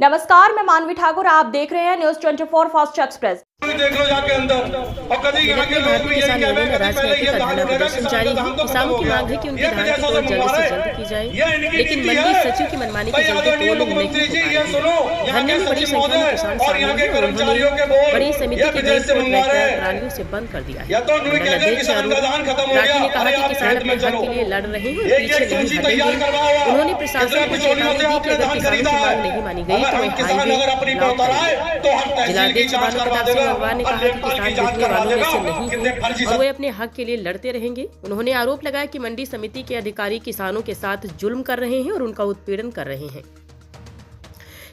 नमस्कार, मैं मानवी ठाकुर, आप देख रहे हैं न्यूज 24 फास्ट एक्सप्रेस। देख लो जाके अंदर और कभी यहाँ के लोग भी यही कहते हैं कि पहले ये धान उठेगा किसानों की मांग है कि उनकी धान की तोड़ जल्द से जल्द की जाए, लेकिन मंडी सचिव की मनमानी के चलते तोड़ नहीं हो पा रही। धरने में बड़ी संख्या में किसान शामिल हैं और उन्होंने बड़ी समिति के गेट को ट्रैक्टर से बंद कर दिया है। अध्यक्ष अरुण राठी ने कहा कि किसान अपने हक के लिए लड़ रहे हैं, पीछे नहीं हटेंगे। उन्होंने प्रशासन को चेतावनी दी कि अगर किसानों की मांग नहीं मानी गई तो वे हाईवे ब्लॉक करेंगे। जिलाध्यक्ष भानु प्रताप सिंह गंगवार ने कहा कि किसान जीतने वालों में से नहीं है और वे अपने हक के लिए लड़ते रहेंगे। उन्होंने आरोप लगाया कि मंडी समिति के अधिकारी किसानों के साथ जुल्म कर रहे हैं और उनका उत्पीड़न कर रहे हैं।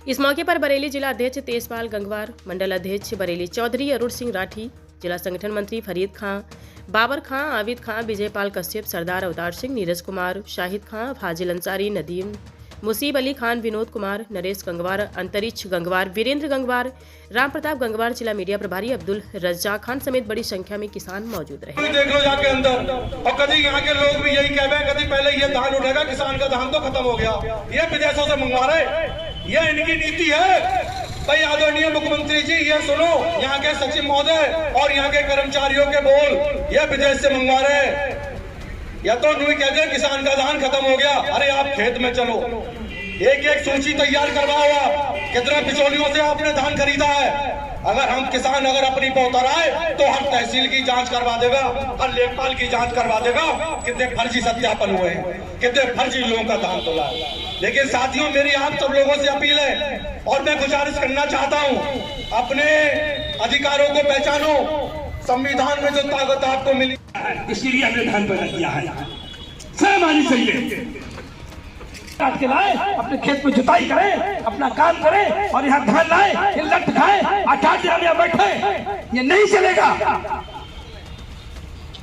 इस मौके पर बरेली जिला अध्यक्ष तेजपाल गंगवार, मंडल अध्यक्ष बरेली चौधरी अरुण सिंह राठी, जिला संगठन मंत्री फरीद खां, बाबर खां, आबिद खां, विजयपाल कश्यप, सरदार अवतार सिंह, नीरज कुमार, शाहिद खां, फाजिल अंसारी, नदीम, मुसीब अली खान, विनोद कुमार, नरेश गंगवार, अंतरिक्ष गंगवार, वीरेंद्र गंगवार, राम प्रताप गंगवार, जिला मीडिया प्रभारी अब्दुल रज्जाक खान समेत बड़ी संख्या में किसान मौजूद रहे। देख लो जाके अंदर और कभी यहाँ के लोग भी यही कहते हैं कभी पहले ये धान उठेगा किसान का धान तो खत्म हो गया, ये विदेशों से मंगवा रहे, ये इनकी नीति है। भाई आदरणीय मुख्यमंत्री जी ये सुनो, यहाँ के सचिव महोदय और यहाँ के कर्मचारियों के बोल, ये विदेश से मंगवा रहे, या तो नहीं कहते हैं किसान का धान खत्म हो गया। अरे आप खेत में चलो, एक एक सूची तैयार करवाओ, आप कितने बिचौलियों से आपने धान खरीदा है। अगर हम किसान अगर अपनी पौतर आए तो हर तहसील की जांच करवा देगा, हर लेखपाल की जांच करवा देगा कितने फर्जी सत्यापन हुए हैं, कितने फर्जी लोगों का धान तोला है। लेकिन साथियों, मेरी आप सब लोगों से अपील है और मैं गुजारिश करना चाहता हूँ, अपने अधिकारों को पहचानो। संविधान में जो ताकत आपको मिली इसीलिए हमने धान पैदा किया है। शर्म आनी चाहिए। काट के लाए, अपने खेत में जुताई करें, अपना काम करें और यहाँ धान लाए, ये लट खाए, 8 दिन बैठे, ये नहीं चलेगा।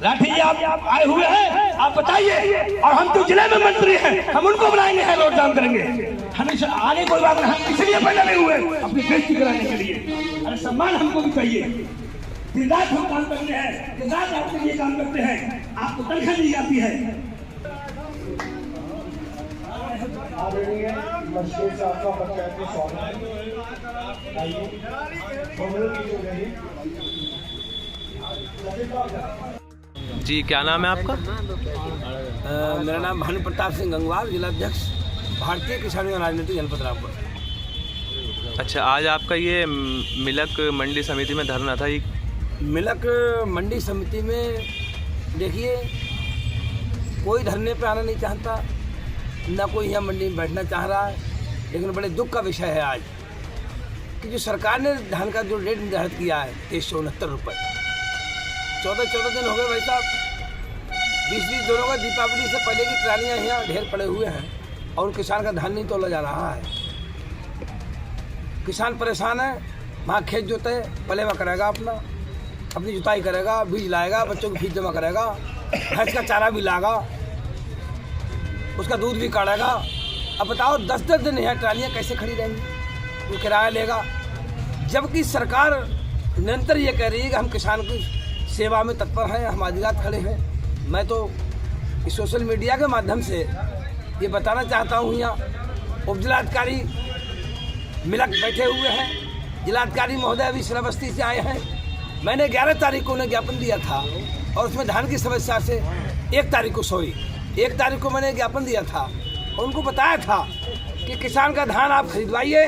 राठी जी आप आए हुए हैं, आप बताइए, और हम तो जिले में मंत्री हैं, हम उनको बुलाएंगे, है रोड जाम करेंगे। हमें आगे कोई बात नहीं, हम इसलिए पैदा नहीं हुए अपनी बेइज्जती कराने के लिए। अरे सम्मान हमको भी चाहिए। दिन रात हम काम करते हैं, दिन रात आपके लिए काम करते हैं, आपको तनख्वाह दी जाती है। जी, क्या नाम है आपका? मेरा नाम भानु प्रताप सिंह गंगवार, जिलाध्यक्ष भारतीय किसान राजनीति जनपद रामपुर। अच्छा, आज आपका ये मिलक मंडी समिति में धरना था। मिलक मंडी समिति में देखिए, कोई धरने पे आना नहीं चाहता, ना कोई यहाँ मंडी में बैठना चाह रहा है, लेकिन बड़े दुख का विषय है आज कि जो सरकार ने धान का जो रेट निर्धारित किया है 2369 रुपये, 14 दिन हो गए भाई साहब, 20 दिनों का दीपावली से पहले की ट्रालियाँ यहाँ ढेर पड़े हुए हैं और किसान का धान नहीं तोला जा रहा है। किसान परेशान है, वहाँ खेत जोते पलेवा करेगा, अपनी जुताई करेगा, बीज लाएगा, बच्चों की फीस जमा करेगा, भैंस का चारा भी लाएगा, उसका दूध भी काटेगा। अब बताओ 10 दिन यहाँ ट्रालियाँ कैसे खड़ी रहेंगी, वो किराया लेगा, जबकि सरकार निरंतर ये कह रही है कि हम किसान की सेवा में तत्पर हैं, हम आदिवासी खड़े हैं। मैं तो इस सोशल मीडिया के माध्यम से ये बताना चाहता हूँ, यहाँ उपजिलाधिकारी मिलक बैठे हुए हैं, जिलाधिकारी महोदय अभी श्रावस्ती से आए हैं। मैंने 11 तारीख को उन्हें ज्ञापन दिया था और उसमें धान की समस्या से 1 तारीख को मैंने ज्ञापन दिया था और उनको बताया था कि किसान का धान आप खरीदवाइए,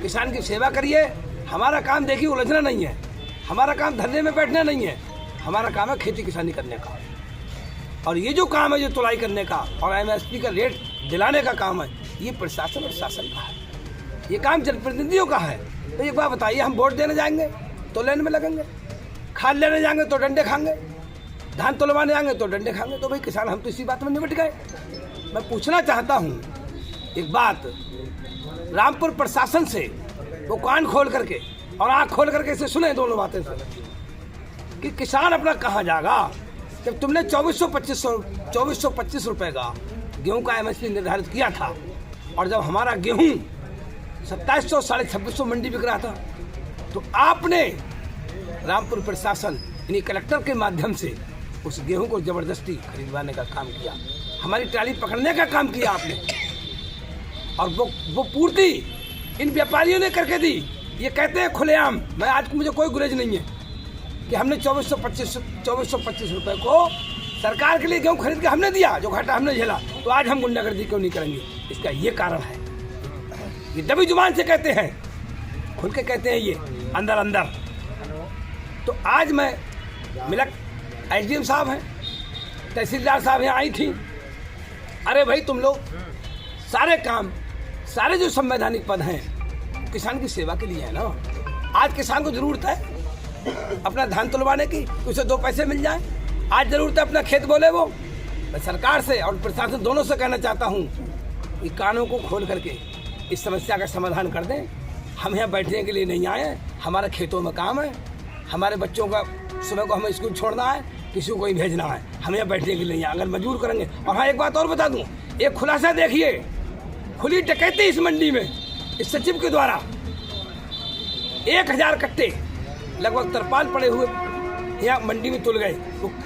किसान की सेवा करिए। हमारा काम देखिए उलझना नहीं है, हमारा काम धरने में बैठना नहीं है, हमारा काम है खेती किसानी करने का। और ये जो काम है, जो तुलाई करने का और MSP का रेट दिलाने का काम है, ये प्रशासन और शासन का है, ये काम जनप्रतिनिधियों का है। तो एक बात बताइए, हम वोट देने जाएंगे तो लाइन में लगेंगे, खाद लेने जाएंगे तो डंडे खाएंगे, धान तुलवाने जाएंगे तो डंडे खाएंगे। तो भाई किसान हम तो इसी बात में निपट गए। मैं पूछना चाहता हूँ एक बात, रामपुर प्रशासन से वो कान खोल करके और आँख खोल करके इसे सुने दोनों बातें से कि किसान अपना कहाँ जाएगा। जब तुमने 2425 रुपये का गेहूँ का MSP निर्धारित किया था और जब हमारा गेहूँ 2700 2650 मंडी बिक रहा था, तो आपने रामपुर प्रशासन यानी कलेक्टर के माध्यम से उस गेहूं को जबरदस्ती खरीदवाने का काम किया, हमारी ट्राली पकड़ने का काम किया आपने। और वो पूर्ति इन व्यापारियों ने करके दी। ये कहते हैं खुलेआम, मैं आज मुझे कोई गुरेज नहीं है कि हमने 2425 रुपए को सरकार के लिए गेहूँ खरीद के हमने दिया, जो घाटा हमने झेला, तो आज हम गुंडागर्दी क्यों नहीं करेंगे? इसका ये कारण है। ये दबी जुबान से कहते हैं, खुल के कहते हैं ये अंदर अंदर। तो आज मैं मिलक एसडीएम साहब हैं, तहसीलदार साहब यहाँ आई थी। अरे भाई तुम लोग सारे काम, सारे जो संवैधानिक पद हैं किसान की सेवा के लिए है ना। आज किसान को जरूरत है अपना धान तुलवाने की, उसे 2 पैसे मिल जाए। आज जरूरत है अपना खेत बोले वो। मैं सरकार से और प्रशासन दोनों से कहना चाहता हूँ कि कानों को खोल करके इस समस्या का समाधान कर दें। हम यहाँ बैठने के लिए नहीं आए, हमारे खेतों में काम है, हमारे बच्चों का सुबह को हमें स्कूल छोड़ना है, किसी को कहीं भेजना है, हम यहाँ बैठने के लिए नहीं आए। अगर मजबूर करेंगे। और हाँ, एक बात और बता दूँ, एक खुलासा देखिए, खुली डकैती इस मंडी में इस सचिव के द्वारा 1000 कट्टे लगभग तरपाल पड़े हुए यहाँ मंडी में तुल गए,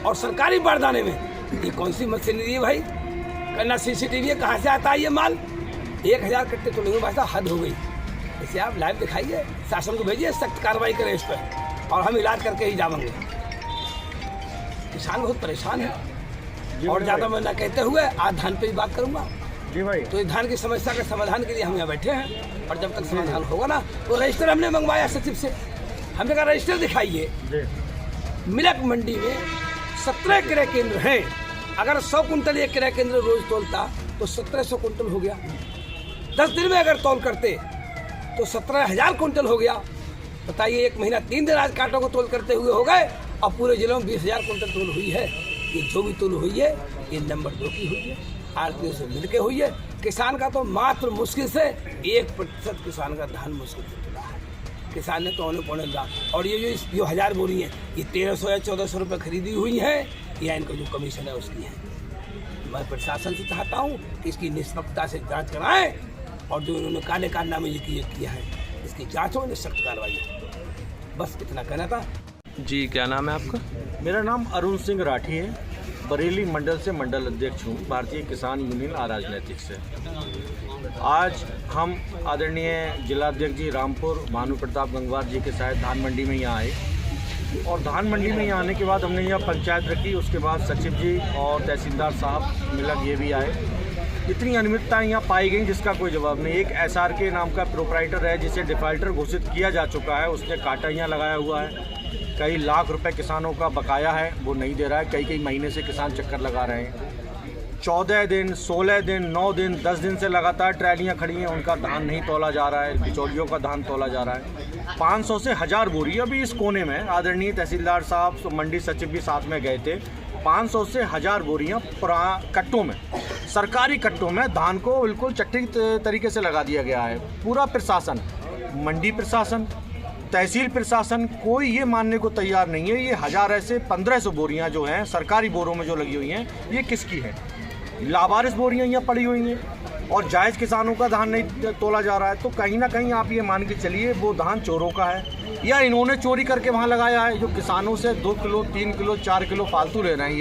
और सरकारी बारदाने में। ये कौन सी मशीनरी है भाई? करना सीसीटीवी है, कहाँ से आता है ये माल? 1000 कट्टे तुले हुए, भाई साहब हद हो गई। इसे आप लाइव दिखाइए, शासन को भेजिए, सख्त कार्रवाई करें इस पर, और हम इलाज करके ही जाएंगे। किसान बहुत परेशान है। और ज़्यादा मैं न कहते हुए आज धान पे ही बात करूँगा जी भाई। तो इस धान की समस्या के समाधान के लिए हम यहाँ बैठे हैं, और जब तक समाधान होगा ना, तो रजिस्टर हमने मंगवाया सचिव से। हमने कहा रजिस्टर दिखाइए। मिलक मंडी में 17 क्रय केंद्र हैं। अगर 100 कुंटल एक क्रय केंद्र रोज तोलता तो 1700 कुंटल हो गया। 10 दिन में अगर तोल करते तो 17,000 कुंटल हो गया। बताइए, 1 महीना 3 दिन आज कांटों को तोल करते हुए हो गए, और पूरे जिलों में 20,000 कुंटल तोल हुई है। ये जो भी तोल हुई है ये नंबर 2 की हुई है, आरटीओ से मिलके हुई है। किसान का तो मात्र मुश्किल से 1% किसान का धान मुश्किल से तुला है। किसान ने तो औने पौने लाख, और ये जो 1000 बोरी है ये 1300 या 1400 रुपये खरीदी हुई है, या इनका जो कमीशन है उसकी है। मैं प्रशासन से चाहता हूँ कि इसकी निष्पक्षता से जांच कराएं, और जो इन्होंने काले कारनामे ये किया है इसकी जांच हो, सख्त कार्रवाई हो। बस इतना कहना था। जी, क्या नाम है आपका? मेरा नाम अरुण सिंह राठी है, बरेली मंडल से मंडल अध्यक्ष हूँ, भारतीय किसान यूनियन अराजनैतिक से। आज हम आदरणीय जिलाध्यक्ष जी रामपुर भानु प्रताप गंगवार जी के साथ धान मंडी में यहाँ आए, और धान मंडी में यहाँ आने के बाद हमने यहाँ पंचायत रखी। उसके बाद सचिव जी और तहसीलदार साहब मिलक ये भी आए। इतनी अनियमितताएं यहाँ पाई गई जिसका कोई जवाब नहीं। एक SRK नाम का प्रोपराइटर है जिसे डिफाल्टर घोषित किया जा चुका है, उसने काटा यहाँ लगाया हुआ है। कई लाख रुपए किसानों का बकाया है, वो नहीं दे रहा है। कई महीने से किसान चक्कर लगा रहे हैं। 14 दिन, 16 दिन, 9 दिन, 10 दिन से लगातार ट्रैलियाँ खड़ी हैं, उनका धान नहीं तोला जा रहा है। बिचौलियों का धान तोला जा रहा है। 500 से 1000 बोरी अभी इस कोने में आदरणीय तहसीलदार साहब, मंडी सचिव भी साथ में गए थे। 500 से 1000 बोरियाँ कट्टों में, सरकारी कट्टों में धान को बिल्कुल चट्टी तरीके से लगा दिया गया है। पूरा प्रशासन, मंडी प्रशासन, तहसील प्रशासन, कोई ये मानने को तैयार नहीं है। ये 1000 ऐसे 1500 बोरियाँ जो हैं सरकारी बोरों में जो लगी हुई हैं, ये किसकी है? लावारिस बोरियाँ यहाँ पड़ी हुई हैं, और जायज़ किसानों का धान नहीं तोला जा रहा है। तो कहीं ना कहीं आप ये मान के चलिए वो धान चोरों का है, या इन्होंने चोरी करके वहाँ लगाया है। जो किसानों से 2 किलो, 3 किलो, 4 किलो फालतू ले रहे हैं,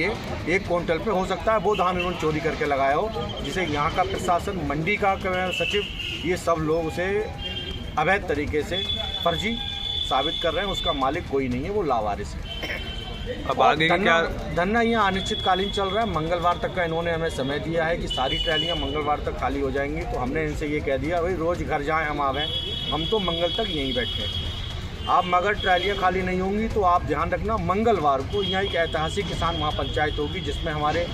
ये 1 क्विंटल पे हो सकता है वो धान इन्होंने चोरी करके लगाया हो, जिसे यहाँ का प्रशासन, मंडी का सचिव, ये सब लोग उसे अवैध तरीके से फर्जी साबित कर रहे हैं। उसका मालिक कोई नहीं है, वो लावारिस है। अब आगे क्या धरना यहाँ अनिश्चितकालीन चल रहा है। मंगलवार तक का इन्होंने हमें समय दिया है कि सारी ट्रैलियाँ मंगलवार तक खाली हो जाएंगी। तो हमने इनसे ये कह दिया, भाई रोज़ घर जाएं हम आवें, हम तो मंगल तक यहीं बैठे हैं। आप मगर ट्रैलियाँ खाली नहीं होंगी तो आप ध्यान रखना, मंगलवार को यहाँ एक ऐतिहासिक किसान महापंचायत होगी, जिसमें हमारे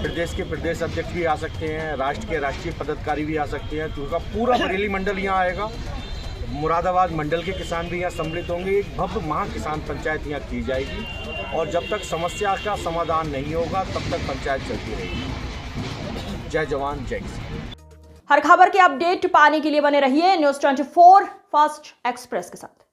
प्रदेश के प्रदेश अध्यक्ष भी आ सकते हैं, राष्ट्र के राष्ट्रीय पदाधिकारी भी आ सकते हैं। तो पूरा बरेली मंडल यहाँ आएगा, मुरादाबाद मंडल के किसान भी यहाँ सम्मिलित होंगे। एक भव्य महा किसान पंचायत यहाँ की जाएगी, और जब तक समस्या का समाधान नहीं होगा तब तक पंचायत चलती रहेगी। जय जवान जय किसान। हर खबर के अपडेट पाने के लिए बने रहिए न्यूज़ 24 फास्ट एक्सप्रेस के साथ।